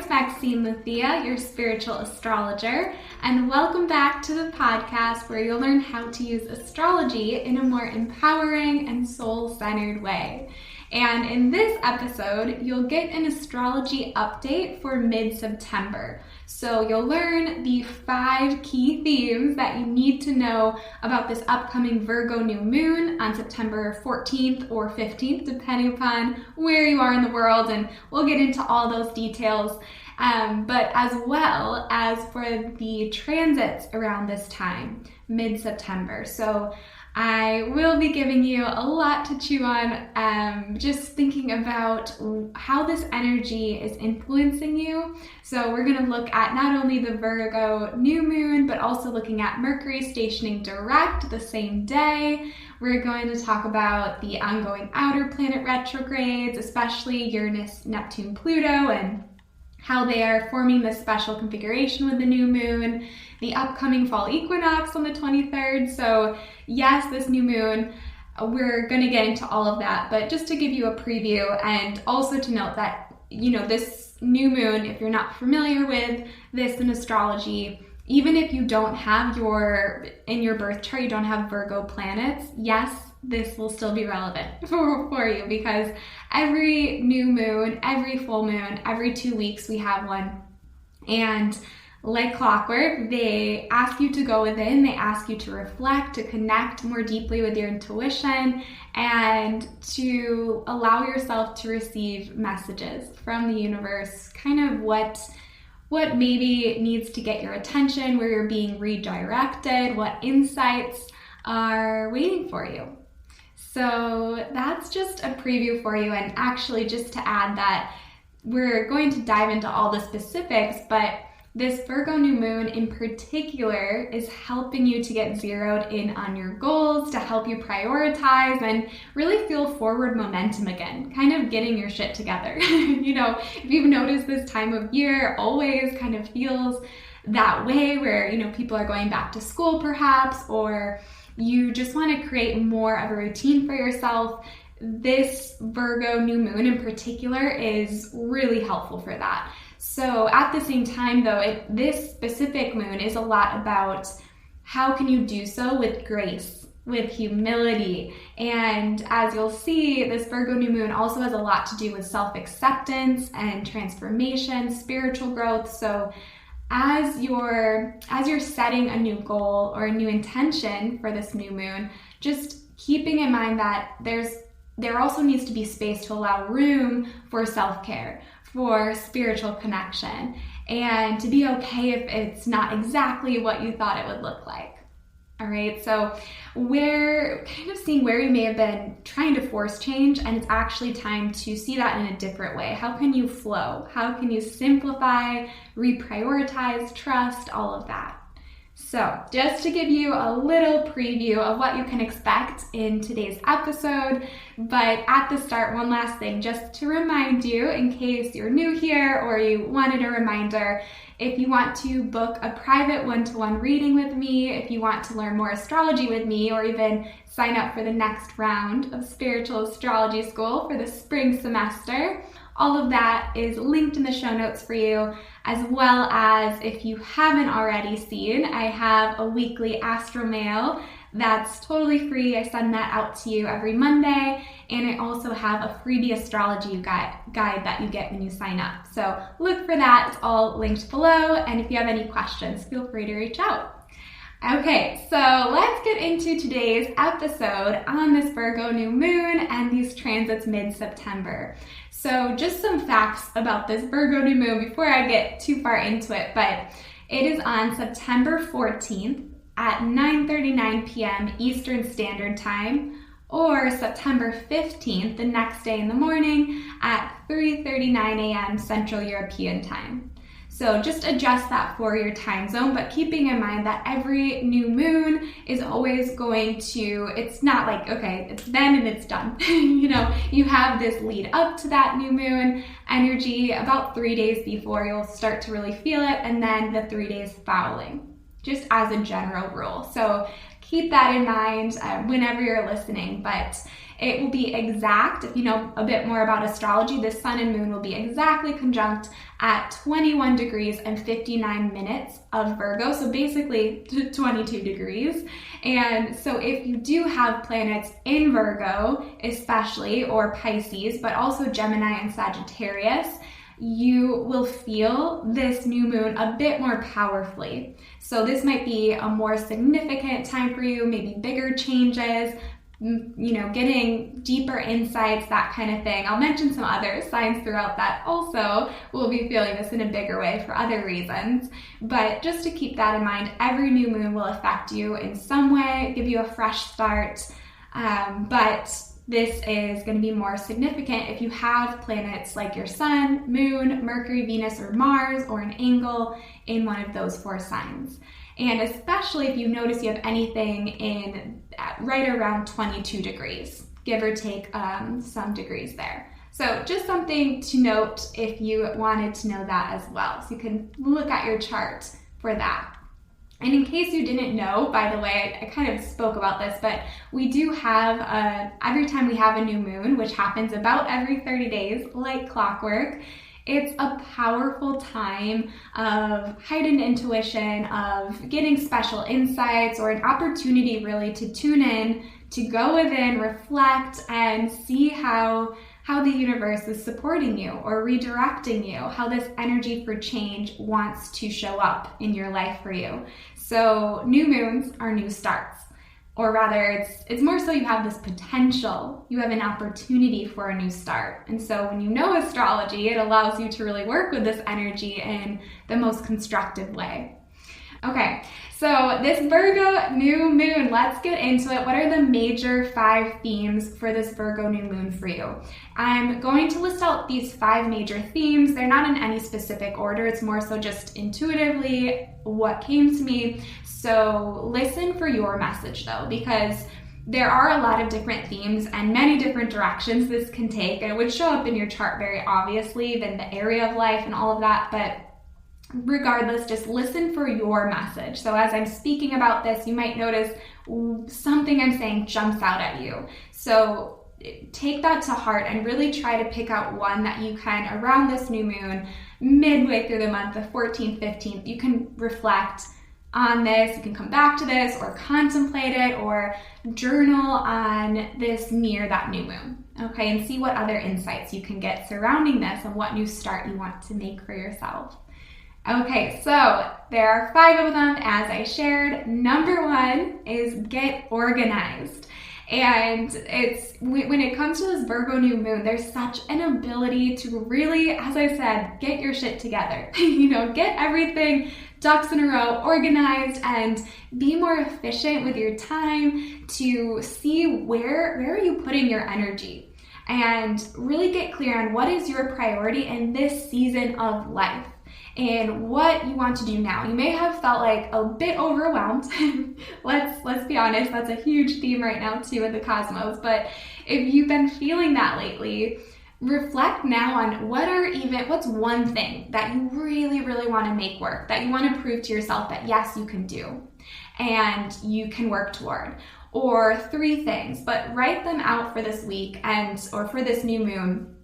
it's Maxine Luthia, your spiritual astrologer, and welcome back to the podcast where you'll learn how to use astrology in a more empowering and soul-centered way. And in this episode, you'll get an astrology update for mid-September. So you'll learn the 5 key themes that you need to know about this upcoming Virgo new moon on September 14th or 15th, depending upon where you are in the world, and we'll get into all those details. But as well as for the transits around this time, mid-September. So I will be giving you a lot to chew on, just thinking about how this energy is influencing you. So we're going to look at not only the Virgo new moon, but also looking at Mercury stationing direct the same day. We're going to talk about the ongoing outer planet retrogrades, especially Uranus, Neptune, Pluto, and how they are forming this special configuration with the new moon, the upcoming fall equinox on the 23rd. So yes, this new moon, we're going to get into all of that, but just to give you a preview and also to note that, this new moon, if you're not familiar with this in astrology, even if you don't have in your birth chart, you don't have Virgo planets, yes, this will still be relevant for you because every new moon, every full moon, every 2 weeks we have one. And like clockwork, they ask you to go within, they ask you to reflect, to connect more deeply with your intuition, and to allow yourself to receive messages from the universe, kind of what maybe needs to get your attention, where you're being redirected, what insights are waiting for you. So that's just a preview for you, and actually just to add that we're going to dive into all the specifics, but this Virgo new moon in particular is helping you to get zeroed in on your goals, to help you prioritize and really feel forward momentum again, kind of getting your shit together. If you've noticed this time of year always kind of feels that way where, people are going back to school perhaps, or you just want to create more of a routine for yourself. This Virgo new moon in particular is really helpful for that. So at the same time though, this specific moon is a lot about how can you do so with grace, with humility. And as you'll see, this Virgo new moon also has a lot to do with self-acceptance and transformation, spiritual growth. So as you're setting a new goal or a new intention for this new moon, just keeping in mind that there also needs to be space to allow room for self-care, for spiritual connection, and to be okay if it's not exactly what you thought it would look like. All right, so we're kind of seeing where you may have been trying to force change, and it's actually time to see that in a different way. How can you flow? How can you simplify, reprioritize, trust, all of that? So just to give you a little preview of what you can expect in today's episode, but at the start, one last thing, just to remind you in case you're new here or you wanted a reminder, if you want to book a private one-to-one reading with me, if you want to learn more astrology with me, or even sign up for the next round of spiritual astrology school for the spring semester, all of that is linked in the show notes for you, as well as if you haven't already seen, I have a weekly Astro Mail that's totally free. I send that out to you every Monday, and I also have a freebie astrology guide that you get when you sign up. So look for that. It's all linked below, and if you have any questions, feel free to reach out. Okay, so let's get into today's episode on this Virgo new moon and these transits mid-September. So just some facts about this Virgo new moon before I get too far into it, but it is on September 14th at 9:39 p.m. Eastern Standard Time, or September 15th, the next day in the morning at 3:39 a.m. Central European Time. So just adjust that for your time zone, but keeping in mind that every new moon is always going to, it's not like, okay, it's then and it's done. You have this lead up to that new moon energy about 3 days before you'll start to really feel it, and then the 3 days following, just as a general rule. So keep that in mind whenever you're listening, but It will be exact, if you know a bit more about astrology, this sun and moon will be exactly conjunct at 21 degrees and 59 minutes of Virgo, so basically 22 degrees. And so if you do have planets in Virgo, especially, or Pisces, but also Gemini and Sagittarius, you will feel this new moon a bit more powerfully. So this might be a more significant time for you, maybe bigger changes, getting deeper insights, that kind of thing. I'll mention some other signs throughout that also will be feeling this in a bigger way for other reasons. But just to keep that in mind, every new moon will affect you in some way, give you a fresh start. But this is going to be more significant if you have planets like your sun, moon, Mercury, Venus, or Mars, or an angle in one of those 4 signs. And especially if you notice you have anything in right around 22 degrees, give or take some degrees there. So just something to note if you wanted to know that as well. So you can look at your chart for that. And in case you didn't know, by the way, I kind of spoke about this, but we do have, every time we have a new moon, which happens about every 30 days, like clockwork, it's a powerful time of heightened intuition, of getting special insights, or an opportunity really to tune in, to go within, reflect, and see how the universe is supporting you or redirecting you, how this energy for change wants to show up in your life for you. So new moons are new starts, or rather it's more so you have this potential, you have an opportunity for a new start. And so when you know astrology, it allows you to really work with this energy in the most constructive way. Okay, so this Virgo new moon, let's get into it. What are the major 5 themes for this Virgo new moon for you? I'm going to list out these 5 major themes. They're not in any specific order. It's more so just intuitively what came to me. So listen for your message though, because there are a lot of different themes and many different directions this can take. And it would show up in your chart very obviously, then the area of life and all of that, but regardless, just listen for your message. So as I'm speaking about this, you might notice something I'm saying jumps out at you. So take that to heart and really try to pick out one that you can, around this new moon, midway through the month, the 14th, 15th, you can reflect on this, you can come back to this, or contemplate it, or journal on this near that new moon, okay, and see what other insights you can get surrounding this and what new start you want to make for yourself. Okay, so there are 5 of them, as I shared. Number 1 is get organized. And it's when it comes to this Virgo new moon, there's such an ability to really, as I said, get your shit together. Get everything ducks in a row, organized, and be more efficient with your time to see where are you putting your energy, and really get clear on what is your priority in this season of life and what you want to do now. You may have felt like a bit overwhelmed. Let's be honest, that's a huge theme right now too in the cosmos. But if you've been feeling that lately, reflect now on what's one thing that you really, really want to make work, that you want to prove to yourself that yes, you can do and you can work toward. Or 3 things, but write them out for this week or for this new moon,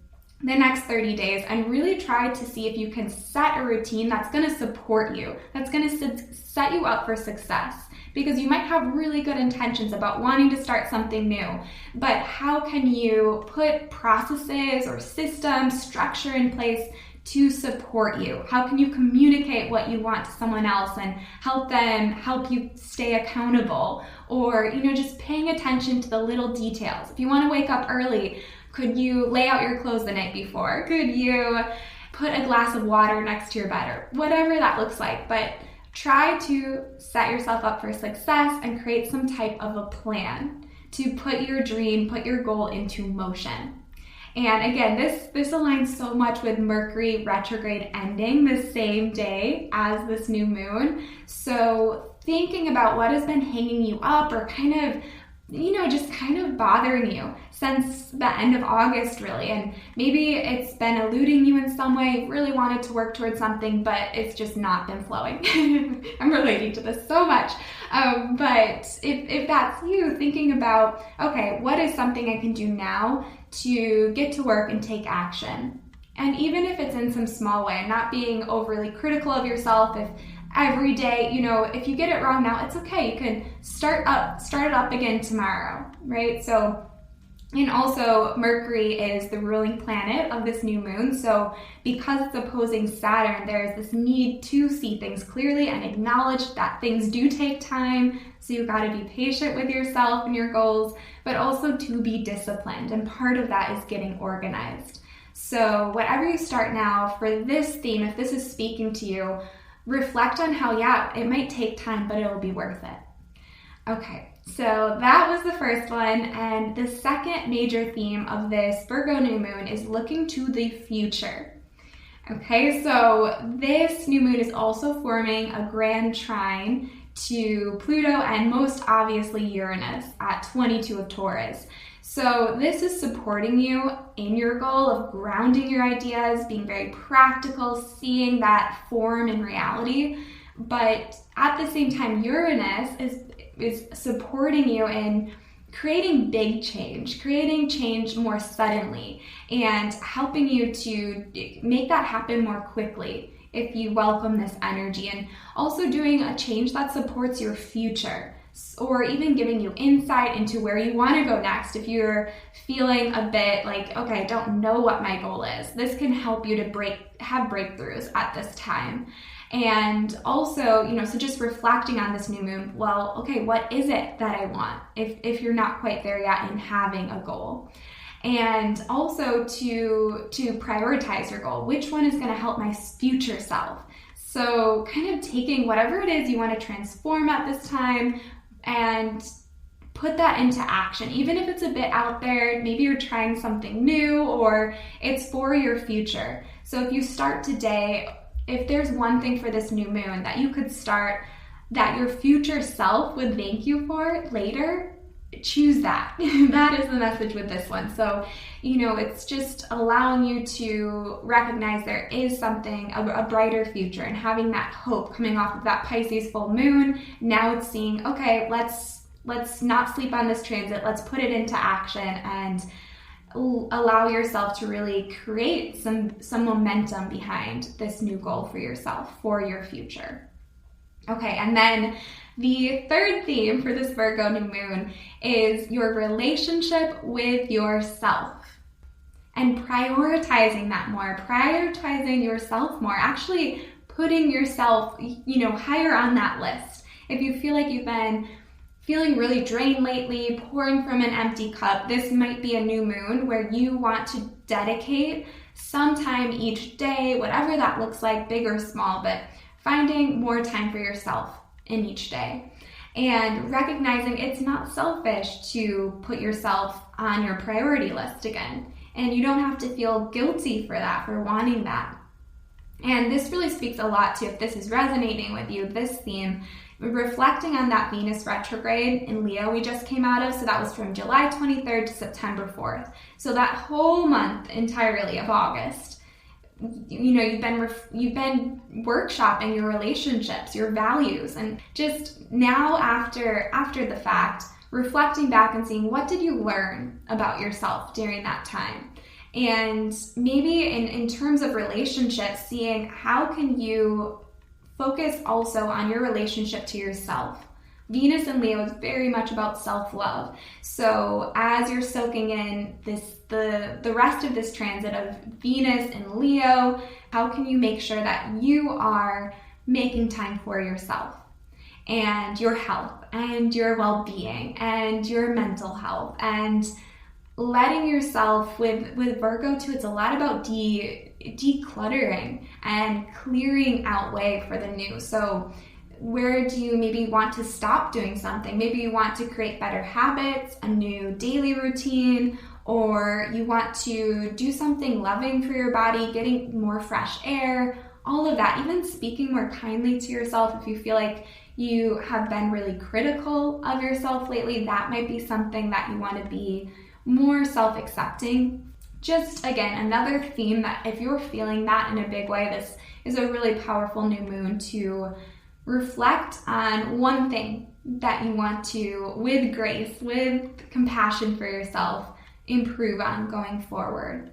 the next 30 days, and really try to see if you can set a routine that's going to support you, that's going to set you up for success. Because you might have really good intentions about wanting to start something new, but how can you put processes or systems, structure in place to support you? How can you communicate what you want to someone else and help you stay accountable? Or, just paying attention to the little details. If you want to wake up early, could you lay out your clothes the night before? Could you put a glass of water next to your bed, or whatever that looks like? But try to set yourself up for success and create some type of a plan to put your dream, put your goal into motion. And again, this aligns so much with Mercury retrograde ending the same day as this new moon. So thinking about what has been hanging you up or kind of just kind of bothering you since the end of August, really. And maybe it's been eluding you in some way. You really wanted to work towards something, but it's just not been flowing. I'm relating to this so much. But if that's you, thinking about, okay, what is something I can do now to get to work and take action? And even if it's in some small way, not being overly critical of yourself, if every day, if you get it wrong now, it's okay. You can start it up again tomorrow, right? So, and also Mercury is the ruling planet of this new moon. So because it's opposing Saturn, there's this need to see things clearly and acknowledge that things do take time. So you got to be patient with yourself and your goals, but also to be disciplined. And part of that is getting organized. So whatever you start now for this theme, if this is speaking to you, reflect on how, it might take time, but it'll be worth it. Okay, so that was the first one. And the second major theme of this Virgo new moon is looking to the future. Okay, so this new moon is also forming a grand trine to Pluto and most obviously Uranus at 22 of Taurus. So this is supporting you in your goal of grounding your ideas, being very practical, seeing that form in reality. But at the same time, Uranus is supporting you in creating big change, creating change more suddenly, and helping you to make that happen more quickly if you welcome this energy, and also doing a change that supports your future, or even giving you insight into where you want to go next. If you're feeling a bit like, okay, I don't know what my goal is, this can help you to have breakthroughs at this time. And also, so just reflecting on this new moon, well, okay, what is it that I want if you're not quite there yet in having a goal? And also to prioritize your goal. Which one is going to help my future self? So kind of taking whatever it is you want to transform at this time and put that into action. Even if it's a bit out there, maybe you're trying something new or it's for your future. So if you start today, if there's one thing for this new moon that you could start that your future self would thank you for later, choose that. That is the message with this one. So, it's just allowing you to recognize there is something, a brighter future, and having that hope coming off of that Pisces full moon. Now it's seeing, okay, let's not sleep on this transit. Let's put it into action and allow yourself to really create some momentum behind this new goal for yourself, for your future. Okay, and then the third theme for this Virgo new moon is your relationship with yourself and prioritizing that more, prioritizing yourself more, actually putting yourself, higher on that list. If you feel like you've been feeling really drained lately, pouring from an empty cup, this might be a new moon where you want to dedicate some time each day, whatever that looks like, big or small, but finding more time for yourself in each day, and recognizing it's not selfish to put yourself on your priority list again. And you don't have to feel guilty for that, for wanting that. And this really speaks a lot to, if this is resonating with you, this theme, reflecting on that Venus retrograde in Leo we just came out of. So that was from July 23rd to September 4th. So that whole month entirely of August, you've been workshopping your relationships, your values, and just now after the fact, reflecting back and seeing what did you learn about yourself during that time. And maybe in terms of relationships, seeing how can you focus also on your relationship to yourself. Venus and Leo is very much about self-love. So as you're soaking in the rest of this transit of Venus and Leo, how can you make sure that you are making time for yourself and your health and your well-being and your mental health, and letting yourself, with Virgo too, it's a lot about decluttering and clearing out way for the new. So where do you maybe want to stop doing something? Maybe you want to create better habits, a new daily routine, or you want to do something loving for your body, getting more fresh air, all of that. Even speaking more kindly to yourself if you feel like you have been really critical of yourself lately, that might be something that you want to be more self-accepting. Just again, another theme that if you're feeling that in a big way, this is a really powerful new moon to reflect on one thing that you want to, with grace, with compassion for yourself, improve on going forward.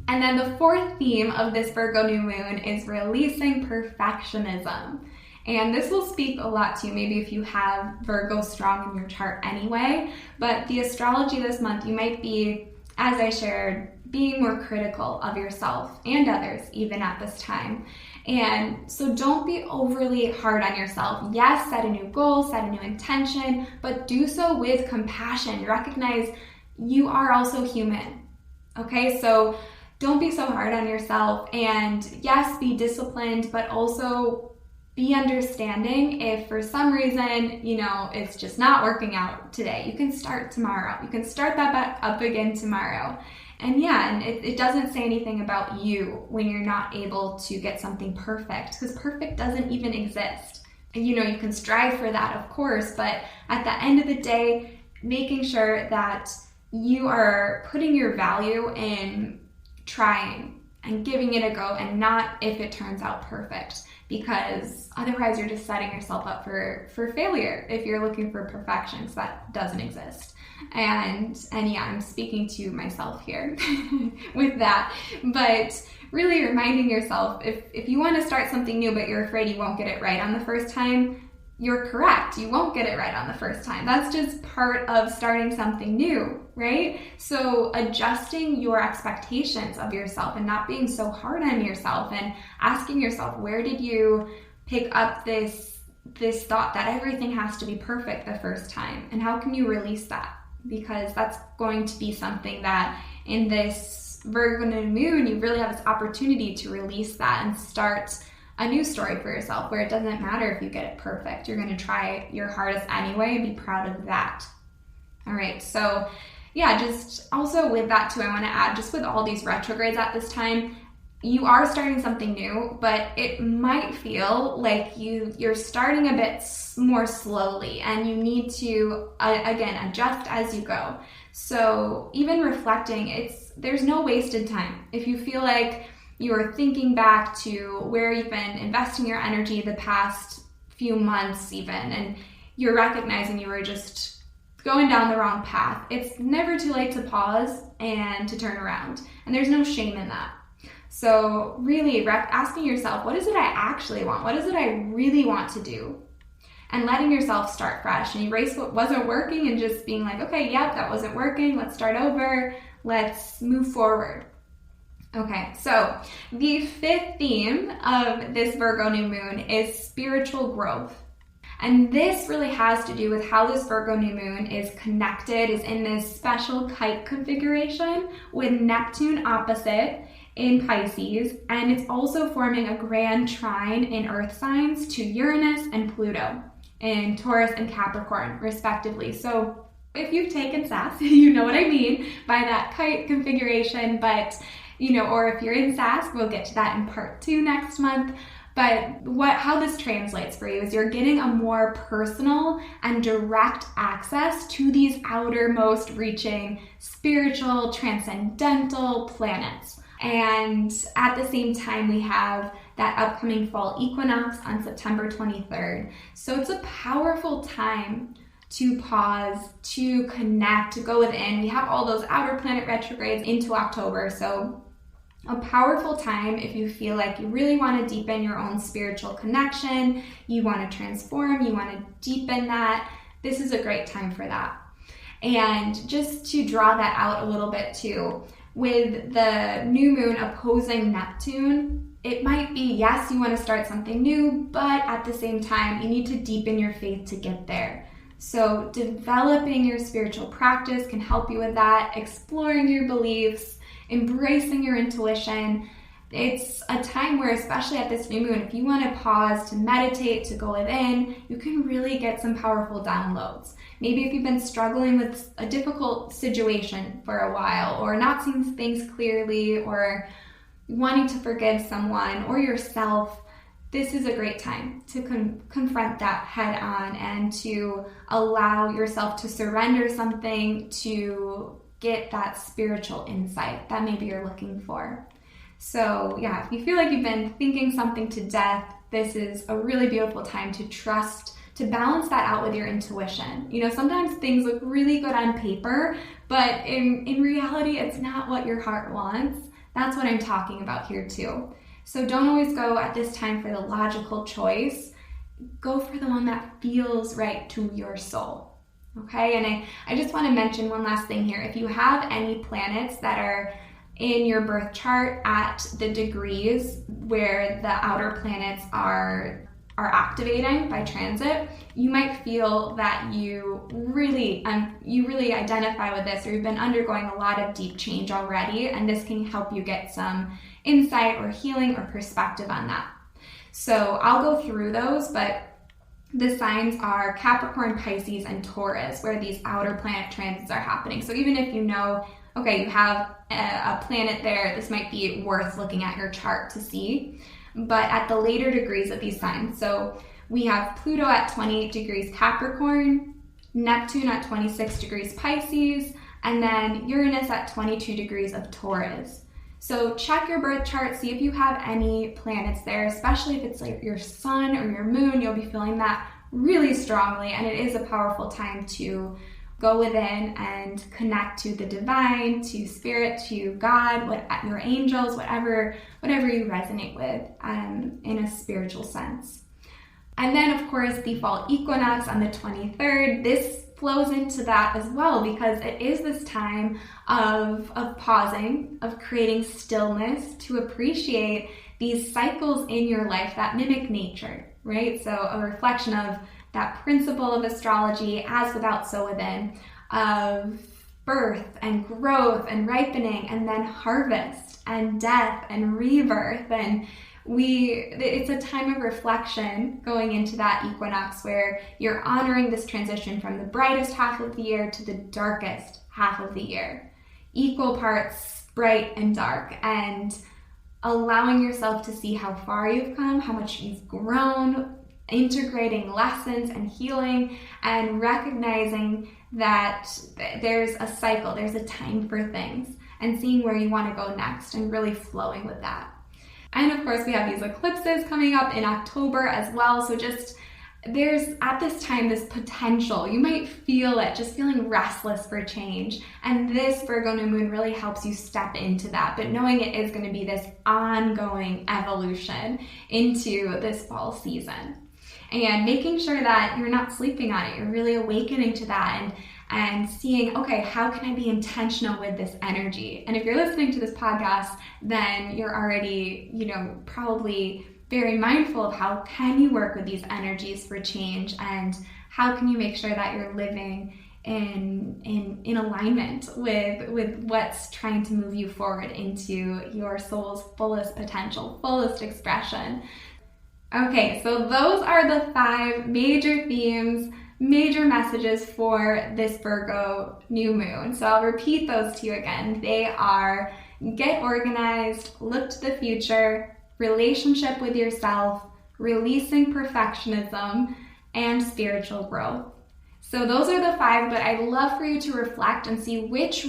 And then the fourth theme of this Virgo new moon is releasing perfectionism. And this will speak a lot to you, maybe if you have Virgo strong in your chart anyway. But the astrology this month, you might be, as I shared, being more critical of yourself and others even at this time. And so don't be overly hard on yourself. Yes, set a new goal, set a new intention, but do so with compassion. Recognize you are also human. Okay, so don't be so hard on yourself. And yes, be disciplined, but also be understanding if for some reason, it's just not working out today. You can start tomorrow. You can start that back up again tomorrow. And it doesn't say anything about you when you're not able to get something perfect, because perfect doesn't even exist. And you can strive for that, of course, but at the end of the day, making sure that you are putting your value in trying and giving it a go, and not if it turns out perfect, because otherwise you're just setting yourself up for failure if you're looking for perfection, because that doesn't exist. And yeah, I'm speaking to myself here with that, but really reminding yourself, if you want to start something new but you're afraid you won't get it right on the first time, you're correct. You won't get it right on the first time. That's just part of starting something new, right? So adjusting your expectations of yourself and not being so hard on yourself, and asking yourself, where did you pick up this thought that everything has to be perfect the first time? And how can you release that? Because that's going to be something that in this Virgo new moon, you really have this opportunity to release that and start a new story for yourself where it doesn't matter if you get it perfect. You're going to try your hardest anyway and be proud of that. All right, so yeah, just also with that too, I want to add, just with all these retrogrades at this time, you are starting something new, but it might feel like you're starting a bit more slowly, and you need to, again, adjust as you go. So even reflecting, there's no wasted time. If you feel like you're thinking back to where you've been investing your energy the past few months even, and you're recognizing you were just going down the wrong path, it's never too late to pause and to turn around. And there's no shame in that. So really asking yourself, what is it I actually want? What is it I really want to do? And letting yourself start fresh and erase what wasn't working, and just being like, okay, yep, that wasn't working. Let's start over. Let's move forward. Okay, so the fifth theme of this Virgo new moon is spiritual growth. And this really has to do with how this Virgo new moon is connected, is in this special kite configuration with Neptune opposite in Pisces, and it's also forming a grand trine in earth signs to Uranus and Pluto in Taurus and Capricorn, respectively. So if you've taken SAS, you know what I mean by that kite configuration, but or if you're in SAS, we'll get to that in part 2 next month. But how this translates for you is you're getting a more personal and direct access to these outermost reaching spiritual, transcendental planets. And at the same time, we have that upcoming fall equinox on September 23rd. So it's a powerful time to pause, to connect, to go within. We have all those outer planet retrogrades into October. So a powerful time if you feel like you really want to deepen your own spiritual connection, you want to transform, you want to deepen that. This is a great time for that. And just to draw that out a little bit too, with the new moon opposing Neptune, it might be, yes, you want to start something new, but at the same time, you need to deepen your faith to get there. So developing your spiritual practice can help you with that, exploring your beliefs, embracing your intuition. It's a time where, especially at this new moon, if you want to pause, to meditate, to go within, you can really get some powerful downloads. Maybe if you've been struggling with a difficult situation for a while, or not seeing things clearly, or wanting to forgive someone or yourself, this is a great time to confront that head on and to allow yourself to surrender something to get that spiritual insight that maybe you're looking for. So yeah, if you feel like you've been thinking something to death, this is a really beautiful time to trust, to balance that out with your intuition. You know, sometimes things look really good on paper, but in reality, it's not what your heart wants. That's what I'm talking about here too. So don't always go at this time for the logical choice. Go for the one that feels right to your soul. Okay, and I just want to mention one last thing here. If you have any planets that are in your birth chart at the degrees where the outer planets are activating by transit, you might feel that you really identify with this, or you've been undergoing a lot of deep change already, and this can help you get some insight or healing or perspective on that. So I'll go through those, but the signs are Capricorn, Pisces, and Taurus, where these outer planet transits are happening. So even if you know, okay, you have a planet there, this might be worth looking at your chart to see. But at the later degrees of these signs, so we have Pluto at 28 degrees Capricorn, Neptune at 26 degrees Pisces, and then Uranus at 22 degrees of Taurus. So check your birth chart, see if you have any planets there, especially if it's like your sun or your moon. You'll be feeling that really strongly, and it is a powerful time to go within and connect to the divine, to spirit, to God, your angels, whatever you resonate with in a spiritual sense. And then, of course, the fall equinox on the 23rd. This flows into that as well, because it is this time of pausing, of creating stillness to appreciate these cycles in your life that mimic nature, right? So a reflection of that principle of astrology, as without, so within, of birth and growth and ripening, and then harvest and death and rebirth. And it's a time of reflection going into that equinox where you're honoring this transition from the brightest half of the year to the darkest half of the year. Equal parts bright and dark, and allowing yourself to see how far you've come, how much you've grown, integrating lessons and healing, and recognizing that there's a cycle, there's a time for things, and seeing where you want to go next and really flowing with that. And of course, we have these eclipses coming up in October as well. So there's at this time this potential, you might feel it, just feeling restless for change. And this Virgo new moon really helps you step into that, but knowing it is going to be this ongoing evolution into this fall season. And making sure that you're not sleeping on it, you're really awakening to that and seeing, okay, how can I be intentional with this energy? And if you're listening to this podcast, then you're already, probably very mindful of how can you work with these energies for change, and how can you make sure that you're living in alignment with what's trying to move you forward into your soul's fullest potential, fullest expression. Okay, so those are the 5 major themes, major messages for this Virgo new moon. So I'll repeat those to you again. They are: get organized, look to the future, relationship with yourself, releasing perfectionism, and spiritual growth. So those are the 5, but I'd love for you to reflect and see which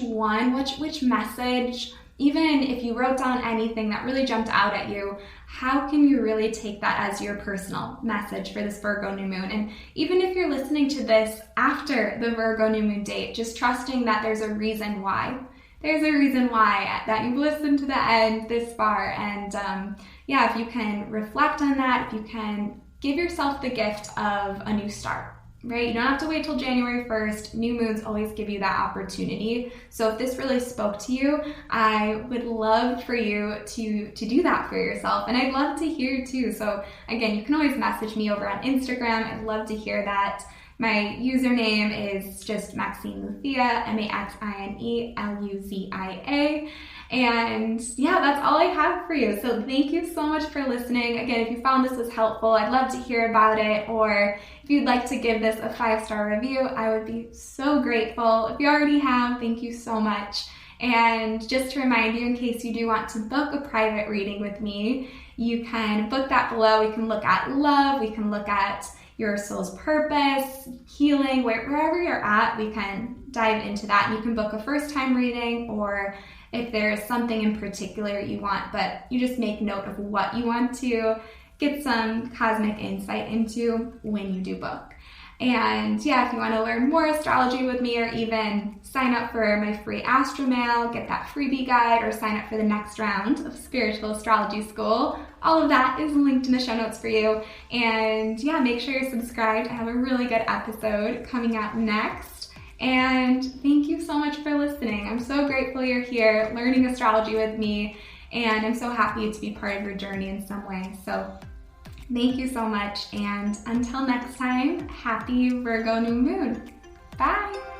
message, even if you wrote down anything that really jumped out at you, how can you really take that as your personal message for this Virgo new moon? And even if you're listening to this after the Virgo new moon date, just trusting that there's a reason why. There's a reason why that you've listened to the end this far. And if you can reflect on that, if you can give yourself the gift of a new start. Right? You don't have to wait till January 1st. New moons always give you that opportunity. So if this really spoke to you, I would love for you to do that for yourself. And I'd love to hear too. So again, you can always message me over on Instagram. I'd love to hear that. My username is just Maxine Lucia, MaxineLuzia. And that's all I have for you. So thank you so much for listening. Again, if you found this was helpful, I'd love to hear about it. Or if you'd like to give this a 5-star review, I would be so grateful. If you already have, thank you so much. And just to remind you, in case you do want to book a private reading with me, you can book that below. We can look at love, we can look at your soul's purpose, healing, wherever you're at, we can dive into that. And you can book a first-time reading, or if there's something in particular you want, but you just make note of what you want to get some cosmic insight into when you do book. And yeah, if you want to learn more astrology with me, or even sign up for my free Astro Mail, get that freebie guide, or sign up for the next round of Spiritual Astrology School, all of that is linked in the show notes for you. And yeah, make sure you're subscribed. I have a really good episode coming out next. And thank you so much for listening. I'm so grateful you're here learning astrology with me, and I'm so happy to be part of your journey in some way. So thank you so much, and until next time, happy Virgo new moon. Bye!